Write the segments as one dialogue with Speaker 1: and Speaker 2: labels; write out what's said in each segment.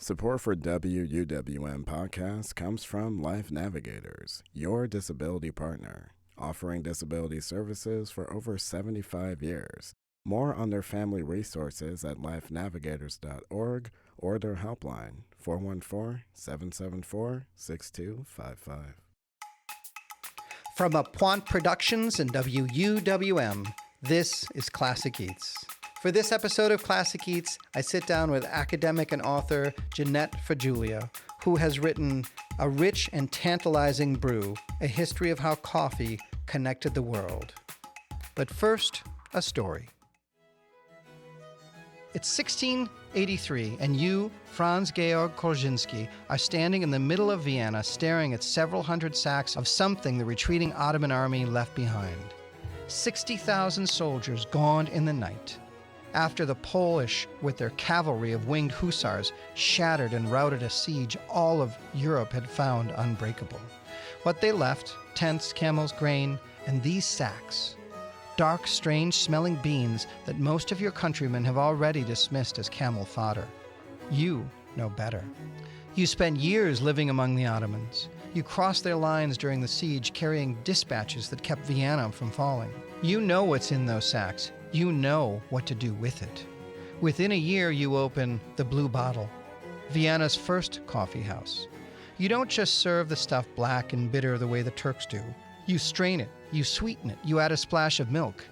Speaker 1: Support for WUWM podcast comes from Life Navigators, your disability partner, offering disability services for over 75 years. More on their family resources at lifenavigators.org or their helpline, 414-774-6255.
Speaker 2: From Appoint Productions and WUWM, this is Classic Eats. For this episode of Classic Eats, I sit down with academic and author Jeanette Fregulia, who has written A Rich and Tantalizing Brew, a history of how coffee connected the world. But first, a story. It's 1683, and you, Franz Georg Korzynski, are standing in the middle of Vienna staring at several hundred sacks of something the retreating Ottoman army left behind. 60,000 soldiers gone in the night. After the Polish, with their cavalry of winged hussars, shattered and routed a siege all of Europe had found unbreakable. What they left, tents, camels, grain, and these sacks. Dark, strange-smelling beans that most of your countrymen have already dismissed as camel fodder. You know better. You spent years living among the Ottomans. You crossed their lines during the siege carrying dispatches that kept Vienna from falling. You know what's in those sacks. You know what to do with it. Within a year, you open the Blue Bottle, Vienna's first coffee house. You don't just serve the stuff black and bitter the way the Turks do. You strain it, you sweeten it, you add a splash of milk.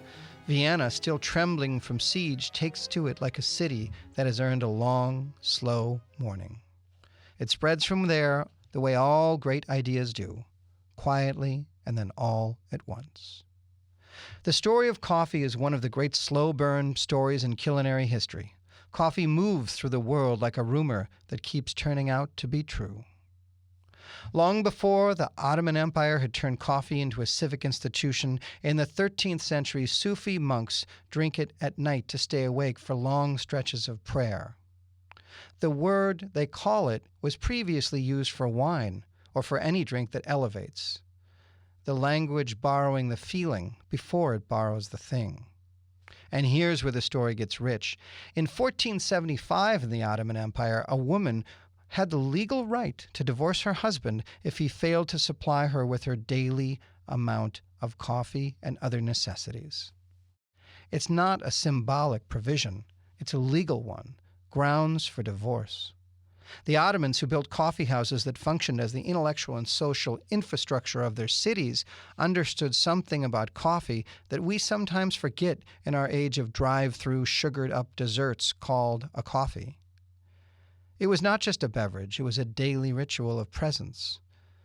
Speaker 2: Vienna, still trembling from siege, takes to it like a city that has earned a long, slow morning. It spreads from there the way all great ideas do, quietly and then all at once. The story of coffee is one of the great slow burn stories in culinary history. Coffee moves through the world like a rumor that keeps turning out to be true. Long before the Ottoman Empire had turned coffee into a civic institution, in the 13th century, Sufi monks drink it at night to stay awake for long stretches of prayer. The word they call it was previously used for wine or for any drink that elevates. The language borrowing the feeling before it borrows the thing. And here's where the story gets rich. In 1475 in the Ottoman Empire, a woman had the legal right to divorce her husband if he failed to supply her with her daily amount of coffee and other necessities. It's not a symbolic provision. It's a legal one. Grounds for divorce. The Ottomans, who built coffee houses that functioned as the intellectual and social infrastructure of their cities, understood something about coffee that we sometimes forget in our age of drive-through sugared-up desserts called a coffee. It was not just a beverage, it was a daily ritual of presence.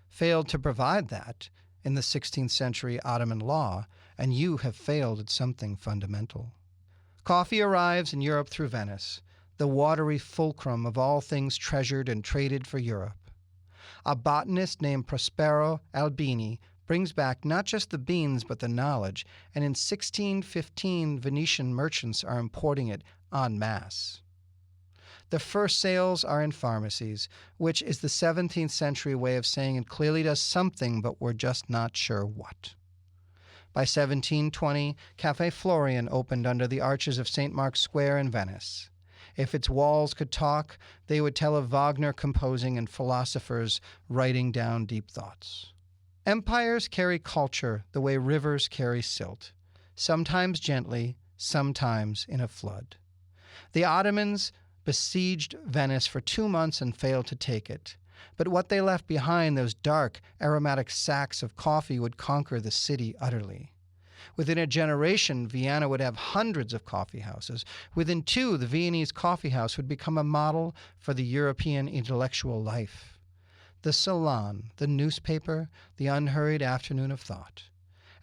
Speaker 2: Failed to provide that in the 16th century Ottoman law, and you have failed at something fundamental. Coffee arrives in Europe through Venice, the watery fulcrum of all things treasured and traded for Europe. A botanist named Prospero Albini brings back not just the beans but the knowledge, and in 1615 Venetian merchants are importing it en masse. The first sales are in pharmacies, which is the 17th century way of saying it clearly does something, but we're just not sure what. By 1720, Café Florian opened under the arches of St. Mark's Square in Venice. If its walls could talk, they would tell of Wagner composing and philosophers writing down deep thoughts. Empires carry culture the way rivers carry silt, sometimes gently, sometimes in a flood. The Ottomans besieged Venice for 2 months and failed to take it. But what they left behind, those dark, aromatic sacks of coffee, would conquer the city utterly. Within a generation, Vienna would have hundreds of coffee houses. Within 2, the Viennese coffee house would become a model for the European intellectual life. The salon, the newspaper, the unhurried afternoon of thought.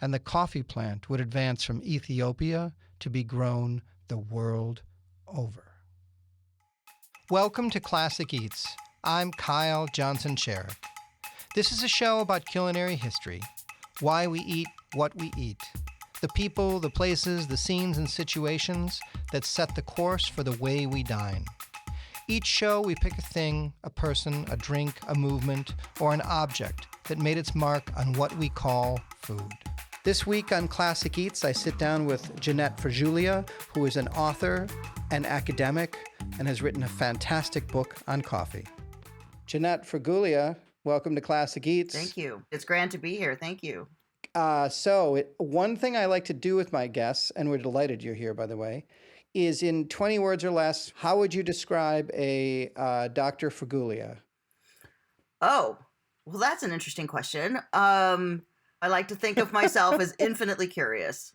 Speaker 2: And the coffee plant would advance from Ethiopia to be grown the world over. Welcome to Classic Eats. I'm Kyle Johnson Cherek. This is a show about culinary history, why we eat what we eat, the people, the places, the scenes and situations that set the course for the way we dine. Each show we pick a thing, a person, a drink, a movement, or an object that made its mark on what we call food. This week on Classic Eats, I sit down with Jeanette Fregulia, who is an author and academic and has written a fantastic book on coffee. Jeanette Fregulia, welcome to Classic Eats.
Speaker 3: Thank you. It's grand to be here. Thank you.
Speaker 2: One thing I like to do with my guests, and we're delighted you're here, by the way, is in 20 words or less, how would you describe a Dr. Fregulia?
Speaker 3: Oh, well, that's an interesting question. I like to think of myself as infinitely curious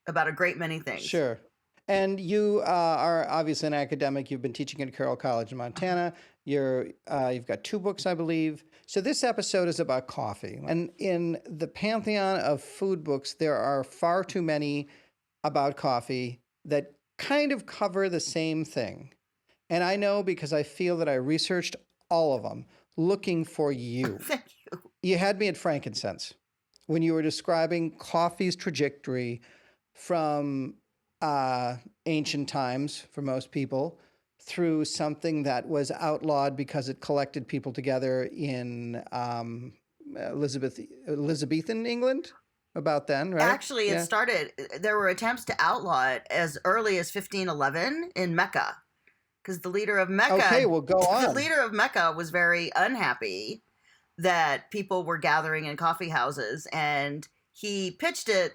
Speaker 3: about a great many things.
Speaker 2: Sure. And you are obviously an academic. You've been teaching at Carroll College in Montana. You've got 2 books, I believe. So this episode is about coffee. And in the pantheon of food books, there are far too many about coffee that kind of cover the same thing. And I know because I feel that I researched all of them looking for you.
Speaker 3: Thank you.
Speaker 2: You had me at frankincense when you were describing coffee's trajectory from ancient times for most people through something that was outlawed because it collected people together in Elizabethan England about then, right?
Speaker 3: Actually, it started, there were attempts to outlaw it as early as 1511 in Mecca. Because the leader of Mecca,
Speaker 2: okay, well, go on.
Speaker 3: The leader of Mecca was very unhappy that people were gathering in coffee houses, and he pitched it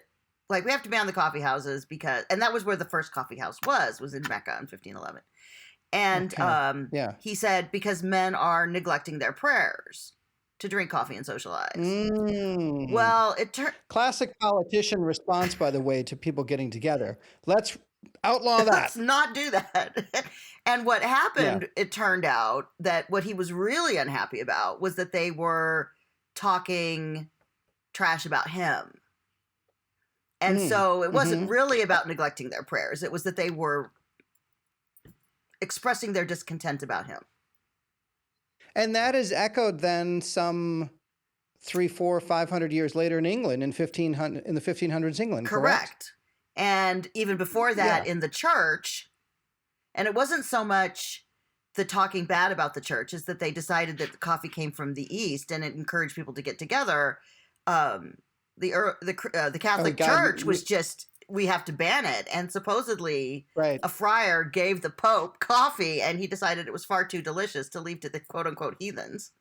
Speaker 3: like, we have to ban the coffee houses and that was where the first coffee house was in Mecca in 1511. And he said, because men are neglecting their prayers to drink coffee and socialize. Well,
Speaker 2: classic politician response, by the way, to people getting together. Let's outlaw that.
Speaker 3: Let's not do that. And what happened, it turned out that what he was really unhappy about was that they were talking trash about him. And so it wasn't really about neglecting their prayers. It was that they were expressing their discontent about him.
Speaker 2: And that is echoed then some 300, 400, 500 years later in England, in the 1500s England, correct?
Speaker 3: And even before that in the church, and it wasn't so much the talking bad about the church, is that they decided that the coffee came from the East and it encouraged people to get together. The Catholic Church was just, we have to ban it. And supposedly a friar gave the Pope coffee and he decided it was far too delicious to leave to the quote unquote heathens.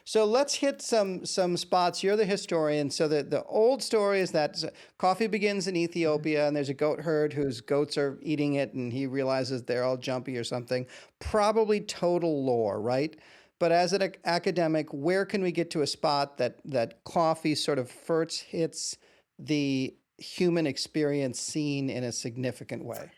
Speaker 2: So let's hit some spots. You're the historian. So the old story is that coffee begins in Ethiopia and there's a goat herd whose goats are eating it and he realizes they're all jumpy or something. Probably total lore, right? But as an academic, where can we get to a spot that coffee sort of first hits the human experience scene in a significant way?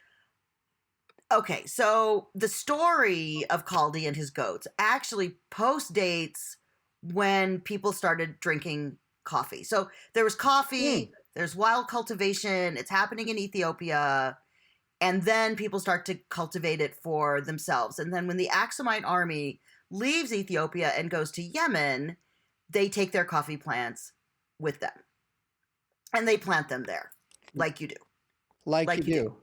Speaker 3: Okay, so the story of Kaldi and his goats actually postdates when people started drinking coffee. So there was coffee, there's wild cultivation, it's happening in Ethiopia, and then people start to cultivate it for themselves. And then when the Aksumite army leaves Ethiopia and goes to Yemen, they take their coffee plants with them. And they plant them there, like you do.
Speaker 2: Like you do.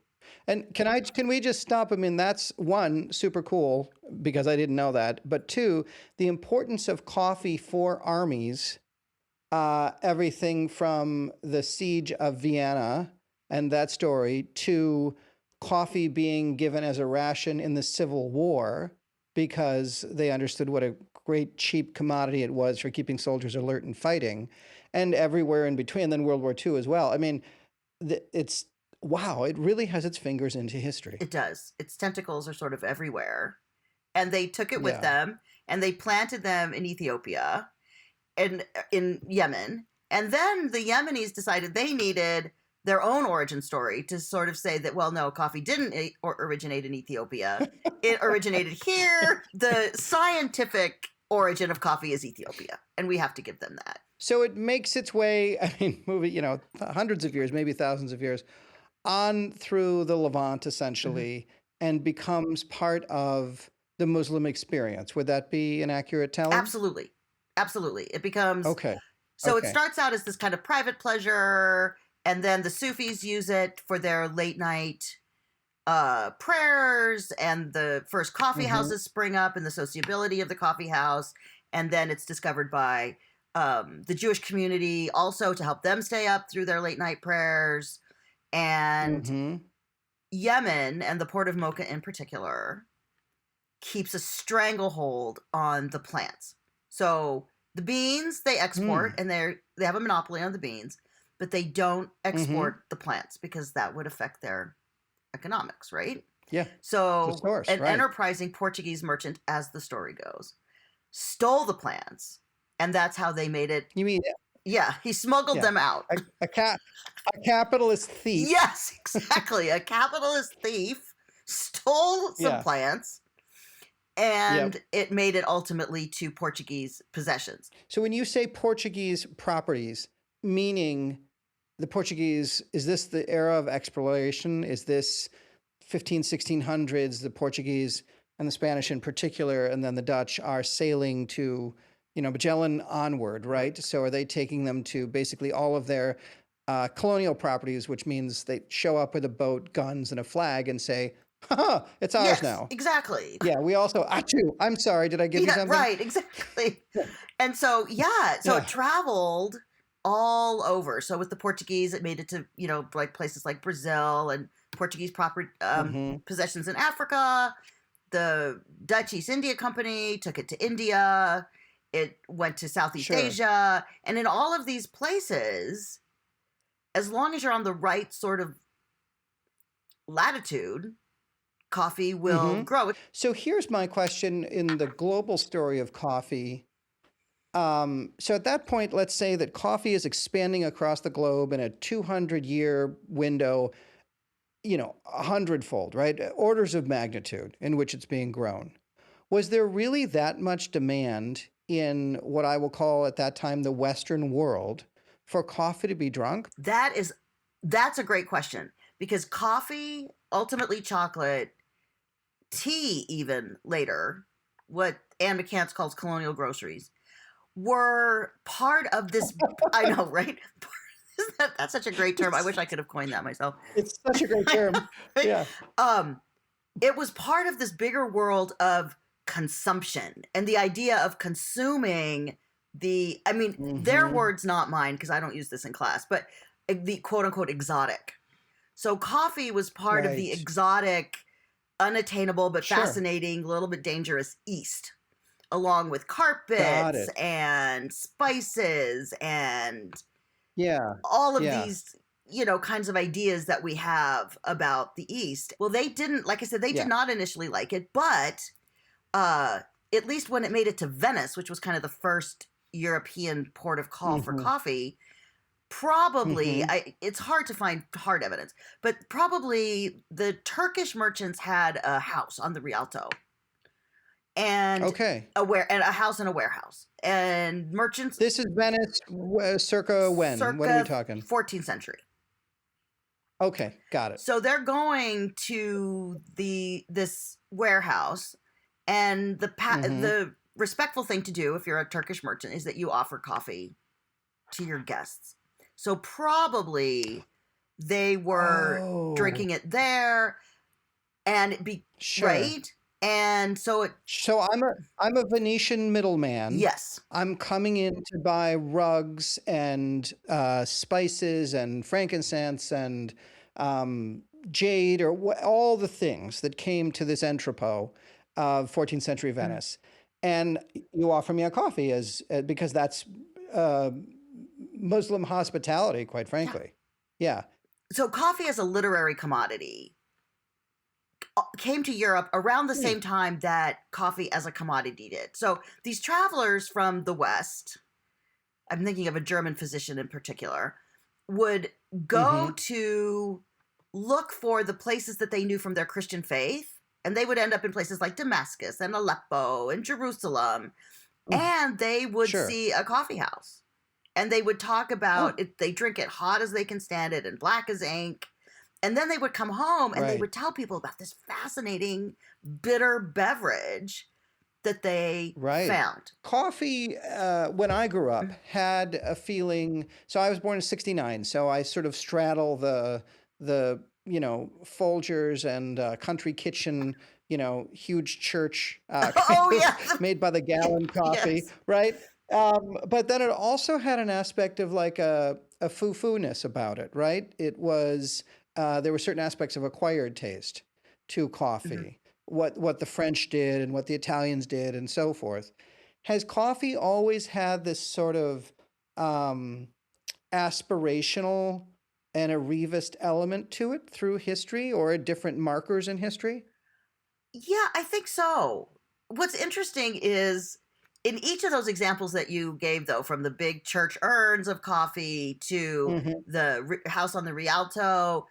Speaker 2: And can we just stop? I mean, that's one, super cool, because I didn't know that. But 2, the importance of coffee for armies, everything from the siege of Vienna and that story to coffee being given as a ration in the Civil War, because they understood what a great cheap commodity it was for keeping soldiers alert and fighting, and everywhere in between, and then World War II as well. I mean, wow, it really has its fingers into history.
Speaker 3: It does. Its tentacles are sort of everywhere. And they took it with them, and they planted them in Ethiopia and in Yemen. And then the Yemenis decided they needed their own origin story to sort of say that, well, no, coffee didn't originate in Ethiopia. It originated here. The scientific origin of coffee is Ethiopia, and we have to give them that.
Speaker 2: So it makes its way, I mean, hundreds of years, maybe thousands of years, on through the Levant, essentially, and becomes part of the Muslim experience. Would that be an accurate telling?
Speaker 3: Absolutely. Absolutely. It becomes...
Speaker 2: Okay.
Speaker 3: So it starts out as this kind of private pleasure, and then the Sufis use it for their late night prayers, and the first coffee houses spring up and the sociability of the coffee house, and then it's discovered by the Jewish community also to help them stay up through their late night prayers. And Yemen, and the port of Mocha in particular, keeps a stranglehold on the plants. So the beans they export, and they have a monopoly on the beans, but they don't export the plants because that would affect their economics, right?
Speaker 2: Yeah.
Speaker 3: So
Speaker 2: of course,
Speaker 3: an
Speaker 2: right.
Speaker 3: enterprising Portuguese merchant, as the story goes, stole the plants, and that's how they made it.
Speaker 2: You mean?
Speaker 3: Yeah, he smuggled them out.
Speaker 2: A capitalist thief.
Speaker 3: Yes, exactly. A capitalist thief stole some plants, and it made it ultimately to Portuguese possessions.
Speaker 2: So when you say Portuguese properties, meaning the Portuguese, is this the era of exploration? Is this 1600s, the Portuguese and the Spanish in particular, and then the Dutch are sailing to, Magellan onward, right? So are they taking them to basically all of their colonial properties, which means they show up with a boat, guns, and a flag and say, it's ours now.
Speaker 3: Exactly.
Speaker 2: Yeah, we also, I'm sorry, did I give you something?
Speaker 3: Right, exactly. And so, it traveled all over. So with the Portuguese, it made it to, like places like Brazil and Portuguese proper possessions in Africa. The Dutch East India Company took it to India. It went to Southeast Asia. And in all of these places, as long as you're on the right sort of latitude, coffee will grow.
Speaker 2: So here's my question in the global story of coffee. So at that point, let's say that coffee is expanding across the globe in a 200-year window, 100-fold, right? Orders of magnitude in which it's being grown. Was there really that much demand in what I will call at that time the Western world for coffee to be drunk?
Speaker 3: That's a great question, because coffee, ultimately chocolate, tea even later, what Anne McCants calls colonial groceries, were part of this. I know, right? That's such a great term. I wish I could have coined that myself.
Speaker 2: It's such a great term. Yeah.
Speaker 3: It was part of this bigger world of consumption and the idea of consuming their words, not mine, because I don't use this in class, but the quote unquote exotic. So coffee was part of the exotic, unattainable, but fascinating, a little bit dangerous East, along with carpets and spices and all of these, kinds of ideas that we have about the East. Well, they didn't, like I said, they did not initially like it, but at least when it made it to Venice, which was kind of the first European port of call for coffee, probably, it's hard to find hard evidence, but probably the Turkish merchants had a house on the Rialto. And a house and a warehouse. And merchants...
Speaker 2: This is Venice circa when? What are we talking?
Speaker 3: 14th century.
Speaker 2: Okay, got it.
Speaker 3: So they're going to this warehouse, and the respectful thing to do if you're a Turkish merchant is that you offer coffee to your guests. So probably they were drinking it there, and it'd be right. And so
Speaker 2: I'm a Venetian middleman.
Speaker 3: Yes.
Speaker 2: I'm coming in to buy rugs and spices and frankincense and jade, or all the things that came to this entrepot of 14th century Venice. And you offer me a coffee because that's Muslim hospitality, quite frankly. Yeah.
Speaker 3: So coffee as a literary commodity came to Europe around the same time that coffee as a commodity did. So these travelers from the West, I'm thinking of a German physician in particular, would go to look for the places that they knew from their Christian faith, and they would end up in places like Damascus and Aleppo and Jerusalem, and they would see a coffee house, and they would talk about it. They drink it hot as they can stand it and black as ink. And then they would come home and they would tell people about this fascinating bitter beverage that they found.
Speaker 2: Coffee, when I grew up, had a feeling. So I was born in '69, so I sort of straddle the Folgers and country kitchen, huge church made by the gallon coffee, right? But then it also had an aspect of like a foo-foo-ness about it, right? It was, there were certain aspects of acquired taste to
Speaker 3: Mhm.
Speaker 2: coffee, what the French did and what the Italians did and so forth. Has coffee always had this sort of um, aspirational and arrivist element to it through history or different markers in history?
Speaker 3: Yeah, I think so. What's interesting is in each of those examples that you gave, though, from the big church urns of coffee to
Speaker 2: Hmm.
Speaker 3: the house on the Rialto,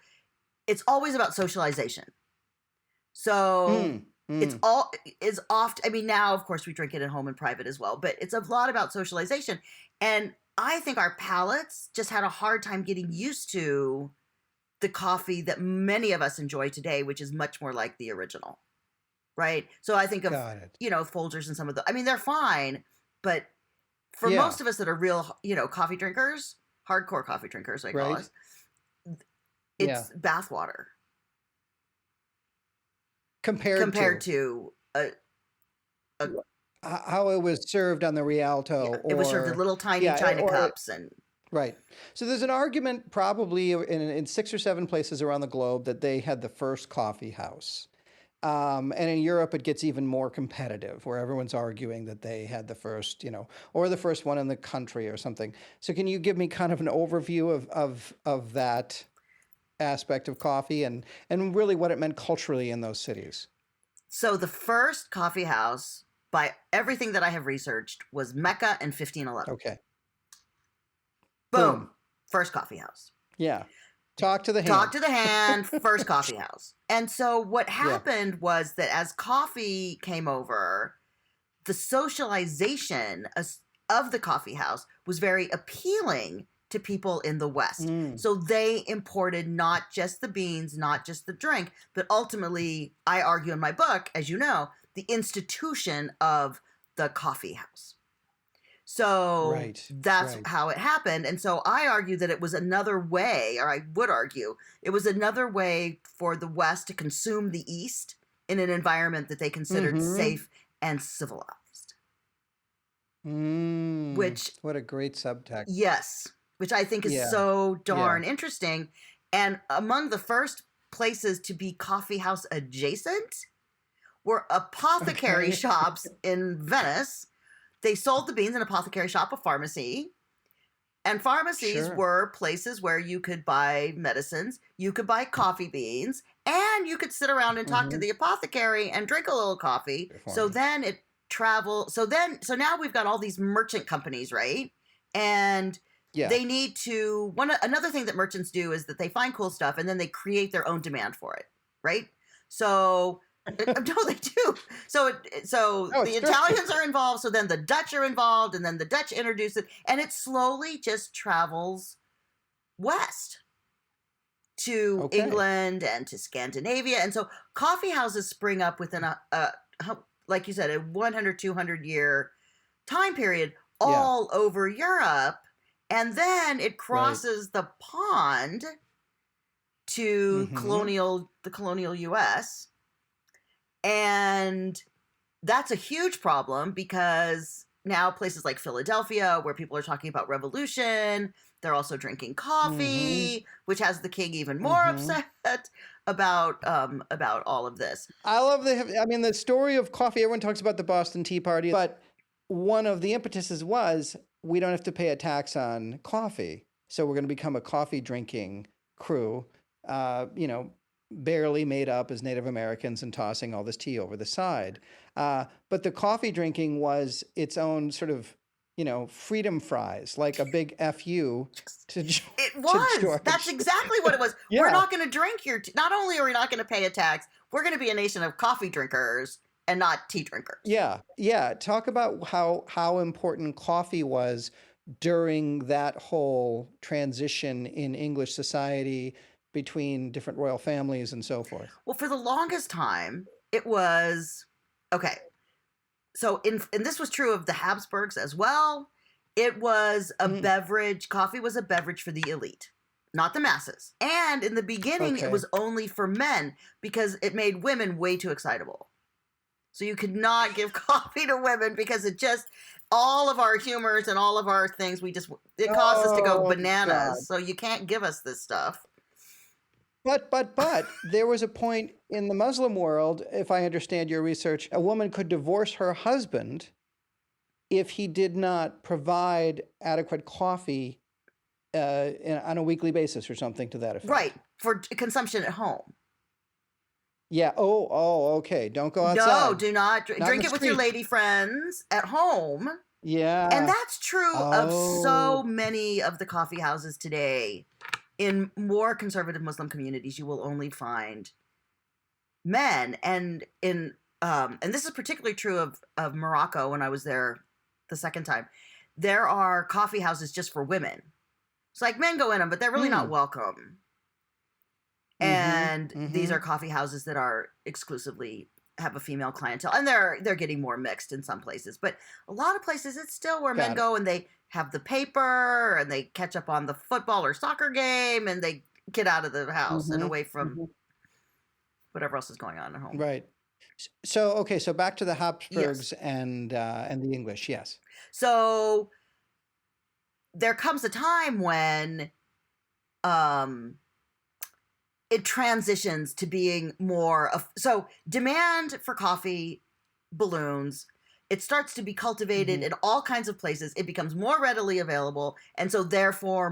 Speaker 3: it's always about socialization. So
Speaker 2: Mm,
Speaker 3: it's
Speaker 2: mm.
Speaker 3: all is oft. I mean, now of course we drink it at home in private as well, but it's a lot about socialization. And I think our palates just had a hard time getting used to the coffee that many of us enjoy today, which is much more like the original, right? So I think of,
Speaker 2: Got it.
Speaker 3: Folgers and some of the. I mean, they're fine, but for
Speaker 2: Yeah,
Speaker 3: most of us that are real, coffee drinkers, hardcore coffee drinkers, I call
Speaker 2: right.
Speaker 3: us,
Speaker 2: Yeah.
Speaker 3: it's bathwater
Speaker 2: Compared
Speaker 3: compared
Speaker 2: to
Speaker 3: to a
Speaker 2: how it was served on the
Speaker 3: yeah,
Speaker 2: Rialto
Speaker 3: it was served in
Speaker 2: or
Speaker 3: little tiny
Speaker 2: yeah,
Speaker 3: china
Speaker 2: or
Speaker 3: cups and
Speaker 2: right. So there's an argument probably in 6 or 7 places around the globe that they had the first coffee house. And in Europe, it gets even more competitive, where everyone's arguing that they had the first, or the first one in the country or something. So can you give me kind of an overview of that aspect of coffee and really what it meant culturally in those cities?
Speaker 3: so the first coffee house by everything that I have researched was Mecca in 1511.
Speaker 2: Okay.
Speaker 3: Boom,
Speaker 2: Boom.
Speaker 3: first coffee house.
Speaker 2: Yeah. Talk to the
Speaker 3: Talk
Speaker 2: hand.
Speaker 3: to the hand, first coffee house. And so what
Speaker 2: Yeah.
Speaker 3: happened was that as coffee came over, the socialization of the coffee house was very appealing to people in the West.
Speaker 2: Mm.
Speaker 3: So they imported not just the beans, not just the drink, but ultimately, I argue in my book, as you know, the institution of the coffee house. So
Speaker 2: Right.
Speaker 3: that's
Speaker 2: Right.
Speaker 3: how it happened. And so I argue that it was another way, or I would argue, it was another way for the West to consume the East in an environment that they considered
Speaker 2: Mm-hmm.
Speaker 3: safe and civilized.
Speaker 2: Mm.
Speaker 3: Which,
Speaker 2: What a great subtext.
Speaker 3: yes, which I think is
Speaker 2: Yeah.
Speaker 3: so
Speaker 2: Yeah.
Speaker 3: darn interesting. And among the first places to be coffee house adjacent were apothecary
Speaker 2: Okay.
Speaker 3: shops in Venice. They sold the beans, an apothecary shop, a pharmacy. And pharmacies
Speaker 2: Sure.
Speaker 3: were places where you could buy medicines, you could buy coffee beans, and you could sit around and talk to
Speaker 2: Mm-hmm.
Speaker 3: the apothecary and drink a little coffee.
Speaker 2: For
Speaker 3: So
Speaker 2: me.
Speaker 3: then it travel. So now we've got all these merchant companies, right? And
Speaker 2: Yeah.
Speaker 3: they need to another thing that merchants do is that they find cool stuff and then they create their own demand for it, right? So no, they do. So
Speaker 2: Oh,
Speaker 3: the
Speaker 2: it's true.
Speaker 3: Italians are involved. So then the Dutch are involved, and then the Dutch introduce it, and it slowly just travels west to
Speaker 2: Okay.
Speaker 3: England and to Scandinavia. And so coffee houses spring up within like you said, a 100, 200 year time period
Speaker 2: Yeah.
Speaker 3: all over Europe. And then it
Speaker 2: Right.
Speaker 3: crosses the pond to
Speaker 2: Mm-hmm.
Speaker 3: the colonial US. And that's a huge problem because now places like Philadelphia, where people are talking about revolution, they're also drinking
Speaker 2: Mm-hmm.
Speaker 3: coffee, which has the king even more
Speaker 2: Mm-hmm.
Speaker 3: upset about all of this.
Speaker 2: I love the story of coffee. Everyone talks about the Boston Tea Party, but one of the impetuses was we don't have to pay a tax on coffee. So we're going to become a coffee drinking crew, barely made up as Native Americans and tossing all this tea over the side. But the coffee drinking was its own sort of, freedom fries, like a big FU to,
Speaker 3: It
Speaker 2: to
Speaker 3: was. That's
Speaker 2: George.
Speaker 3: exactly what it was. We're
Speaker 2: Yeah.
Speaker 3: not going to drink your. Not only are we not going to pay a tax, we're going to be a nation of coffee drinkers and not tea drinkers.
Speaker 2: Yeah, yeah. Talk about how important coffee was during that whole transition in English society between different royal families and so forth.
Speaker 3: Well, for the longest time, it was okay. So, and this was true of the Habsburgs as well. It was a
Speaker 2: Mm,
Speaker 3: beverage. Coffee was a beverage for the elite, not the masses. And in the beginning, it
Speaker 2: okay.
Speaker 3: was only for men because it made women way too excitable. So you could not give coffee to women because it just, all of our humors and all of our things, it caused us to go bananas.
Speaker 2: God.
Speaker 3: So you can't give us this stuff.
Speaker 2: But there was a point in the Muslim world, if I understand your research, a woman could divorce her husband if he did not provide adequate coffee on a weekly basis or something to that effect.
Speaker 3: Right. For consumption at home.
Speaker 2: Yeah. Oh, okay. Don't go outside.
Speaker 3: No, do not drink it with your lady friends at home.
Speaker 2: Yeah.
Speaker 3: And that's true of so many of the coffee houses today. In more conservative Muslim communities, you will only find men. And and this is particularly true of Morocco when I was there the second time. There are coffee houses just for women. It's like men go in them, but they're really not welcome. And these are coffee houses that are exclusively have a female clientele, and they're getting more mixed in some places, but a lot of places it's still where men go and they have the paper and they catch up on the football or soccer game and they get out of the house and away from whatever else is going on at home.
Speaker 2: Right. So back to the Habsburgs and the English. Yes.
Speaker 3: So there comes a time when it transitions to being more of, so demand for coffee balloons. It starts to be cultivated in all kinds of places. It becomes more readily available, and so therefore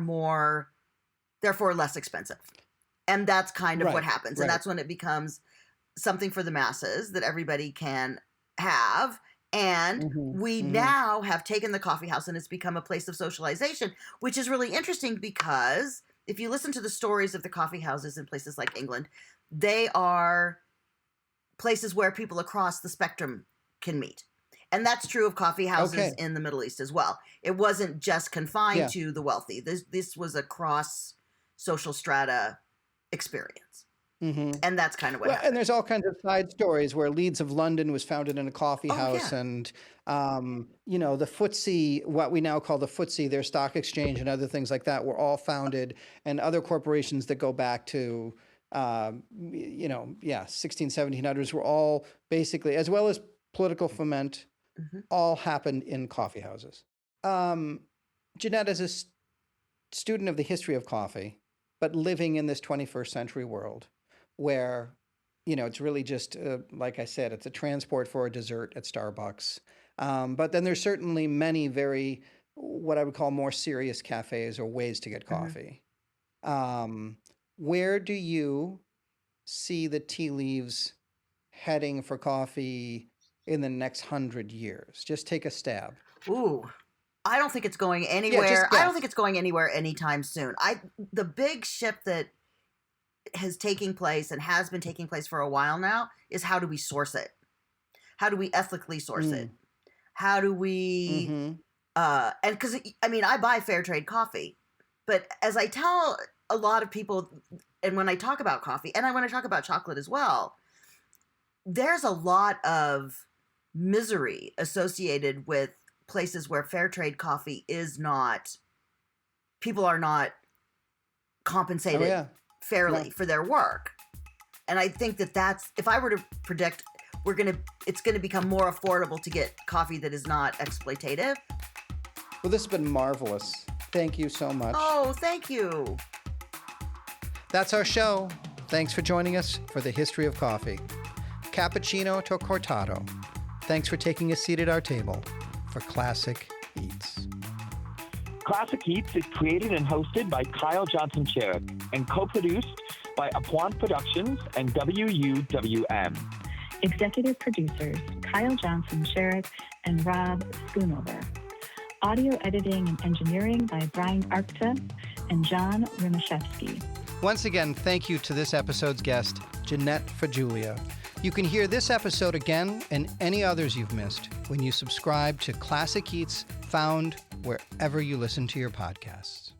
Speaker 3: less expensive. And that's kind of what happens. And that's when it becomes something for the masses that everybody can have. And we now have taken the coffee house and it's become a place of socialization, which is really interesting because if you listen to the stories of the coffee houses in places like England, they are places where people across the spectrum can meet. And that's true of coffee houses in the Middle East as well. It wasn't just confined to the wealthy. This was a cross social strata experience. And that's kind of what happened.
Speaker 2: And there's all kinds of side stories where Leeds of London was founded in a coffee house. And, the FTSE, what we now call the FTSE, their stock exchange and other things like that were all founded, and other corporations that go back to, 1700s were all basically, as well as political foment, all happened in coffee houses. Jeanette, as a student of the history of coffee, but living in this 21st century world, where, it's really just, like I said, it's a transport for a dessert at Starbucks. But then there's certainly many very, what I would call more serious cafes or ways to get coffee. Where do you see the tea leaves heading for coffee in the next 100 years? Just take a stab.
Speaker 3: Ooh. I don't think it's going anywhere. I don't think it's going anywhere anytime soon. The big shift that has taken place and has been taking place for a while now is how do we source it? How do we ethically source it? How do we, and because, I buy fair trade coffee, but as I tell a lot of people, and when I talk about coffee, and when I talk about chocolate as well, there's a lot of misery associated with places where fair trade coffee is not, people are not compensated fairly for their work. And I think that's, if I were to predict, it's going to become more affordable to get coffee that is not exploitative.
Speaker 2: Well, this has been marvelous. Thank you so much.
Speaker 3: Oh, thank you.
Speaker 2: That's our show. Thanks for joining us for the history of coffee. Cappuccino to cortado. Thanks for taking a seat at our table for Classic Eats.
Speaker 4: Classic Eats is created and hosted by Kyle Johnson Cherek and co-produced by Apwant Productions and WUWM.
Speaker 5: Executive producers Kyle Johnson Cherek and Rob Schoonover. Audio editing and engineering by Brian Arkta and John Rymaszewski.
Speaker 2: Once again, thank you to this episode's guest, Jeanette Fregulia. You can hear this episode again and any others you've missed when you subscribe to Classic Eats, found wherever you listen to your podcasts.